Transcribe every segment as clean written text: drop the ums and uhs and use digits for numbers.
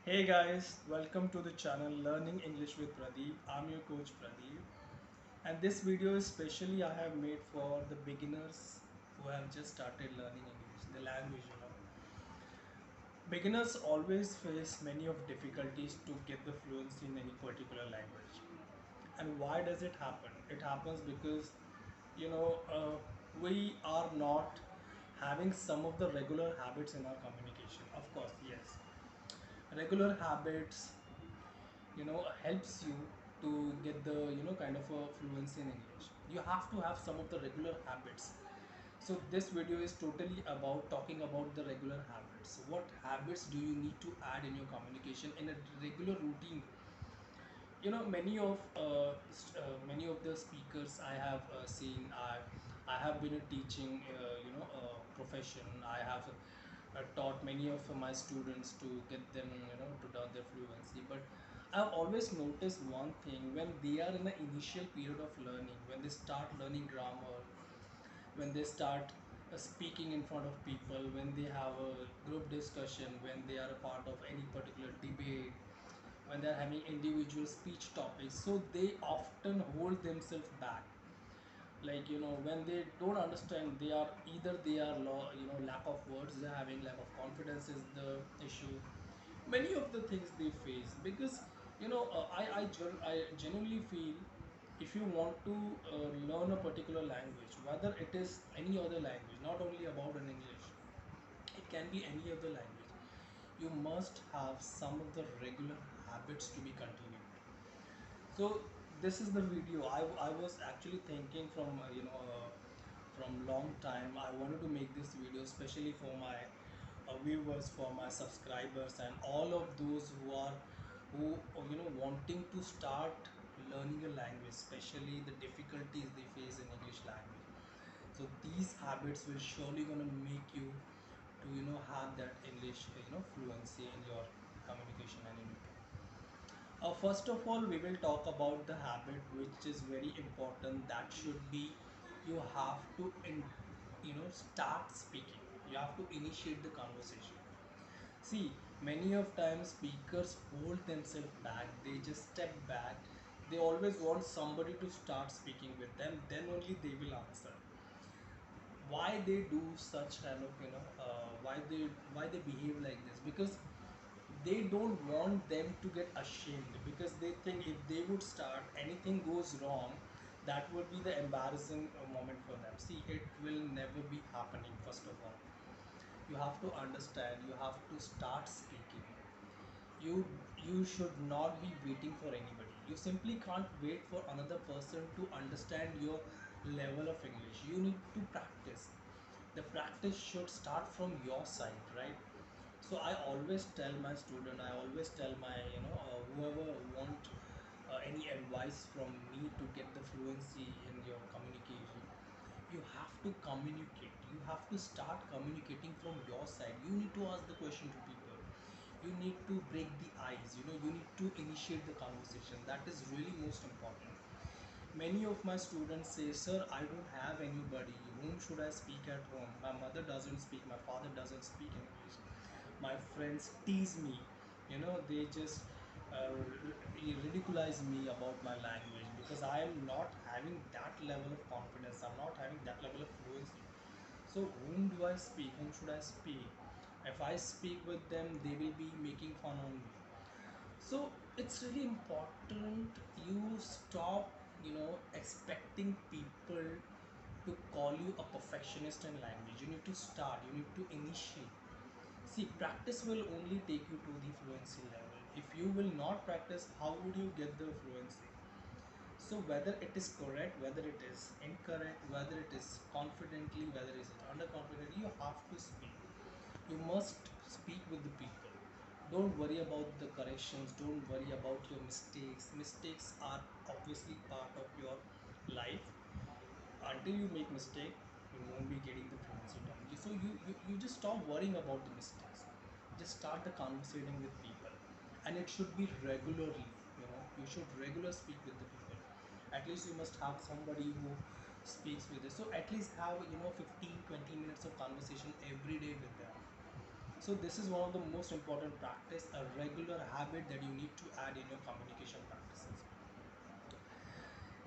Hey guys, welcome to the channel Learning English with Pradeep. I'm your coach Pradeep, and this video is specially I have made for the beginners who have just started learning English, the language. Beginners always face many of difficulties to get the fluency in any particular language. And why does it happen? It happens because we are not having some of the regular habits in our communication. Of course, yes, regular habits helps you to get the kind of a fluency in English. You have to have some of the regular habits. So this video is totally about talking about the regular habits. What habits do you need to add in your communication in a regular routine? Many of the speakers I have seen. I have been a teaching profession. I have taught many of my students to get them to down their fluency. But I've always noticed one thing: when they are in the initial period of learning, when they start learning grammar, when they start speaking in front of people, when they have a group discussion, when they are a part of any particular debate, when they are having individual speech topics, so they often hold themselves back. Like when they don't understand, they are either they are lack of words, they're having lack of confidence is the issue. Many of the things they face because I genuinely feel, if you want to learn a particular language, whether it is any other language, not only about an English, it can be any other language, you must have some of the regular habits to be continued. So this is the video. I was actually thinking from from long time. I wanted to make this video especially for my viewers, for my subscribers, and all of those who wanting to start learning a language, especially the difficulties they face in English language. So these habits will surely gonna make you to have that English fluency in your communication and in first of all, we will talk about the habit which is very important. That should be, you have to start speaking. You have to initiate the conversation. See, many of times speakers hold themselves back. They just step back. They always want somebody to start speaking with them. Then only they will answer. Why they do such kind of why they behave like this? Because they don't want them to get ashamed, because they think if they would start, anything goes wrong, that would be the embarrassing moment for them. See, it will never be happening. First of all, you have to understand, you have to start speaking. You should not be waiting for anybody. You simply can't wait for another person to understand your level of English. You need to practice. The practice should start from your side, right? So I always tell my student, I always tell my whoever want any advice from me to get the fluency in your communication, you have to communicate. You have to start communicating from your side. You need to ask the question to people. You need to break the ice. You need to initiate the conversation. That is really most important. Many of my students say, sir, I don't have anybody. Whom should I speak at home? My mother doesn't speak, my father doesn't speak English. My friends tease me. They just ridiculize me about my language because I am not having that level of confidence. I'm not having that level of fluency. So whom do I speak? Whom should I speak? If I speak with them, they will be making fun on me. So it's really important you stop, expecting people to call you a perfectionist in language. You need to start, you need to initiate. See, practice will only take you to the fluency level. If you will not practice, how would you get the fluency? So whether it is correct, whether it is incorrect, whether it is confidently, whether it is underconfident, you have to speak. You must speak with the people. Don't worry about the corrections. Don't worry about your mistakes. Mistakes are obviously part of your life. Until you make mistake, you won't be getting the fluency down. So you just stop worrying about the mistakes. Just start the conversating with people, and it should be regularly. You should regularly speak with the people. At least you must have somebody who speaks with you. So at least have 15-20 minutes of conversation every day with them. So this is one of the most important practice, a regular habit that you need to add in your communication practices.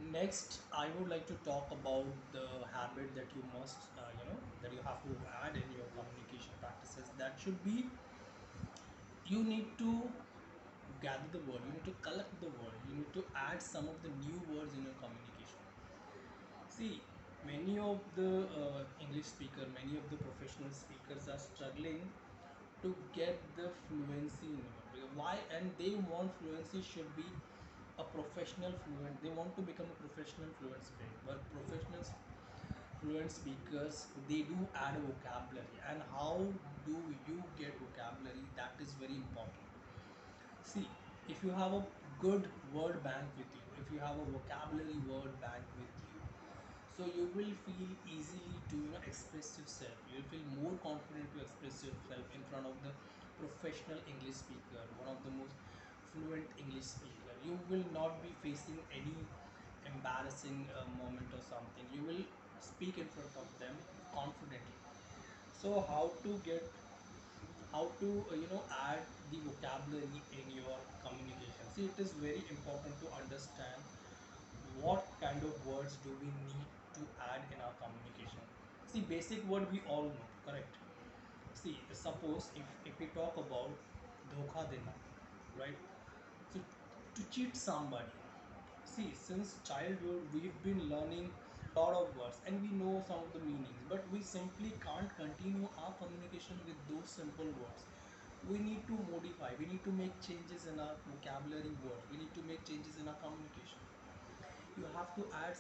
Next, I would like to talk about the habit that you must, that you have to add in your communication practices. That should be, you need to gather the word, you need to collect the word, you need to add some of the new words in your communication. See, many of the English speaker, many of the professional speakers are struggling to get the fluency in it. Why? And they want fluency should be a professional fluent. They want to become a professional fluent speaker. But professional fluent speakers, they do add vocabulary. And how do you get vocabulary? That is very important. See, if you have a good word bank with you, if you have a vocabulary word bank with you, so you will feel easily to express yourself. You will feel more confident to express yourself in front of the professional English speaker, one of the most fluent English speaker. You will not be facing any embarrassing moment or something. You will speak in front of them confidently. So how to add the vocabulary in your communication. See, it is very important to understand what kind of words do we need to add in our communication. See, basic word we all know, correct? See, suppose if we talk about dhokha dena, right? So to cheat somebody, see, since childhood we've been learning a lot of words and we know some of the meanings, but we simply can't continue our communication with those simple words. We need to modify, we need to make changes in our vocabulary words, we need to make changes in our communication. You have to add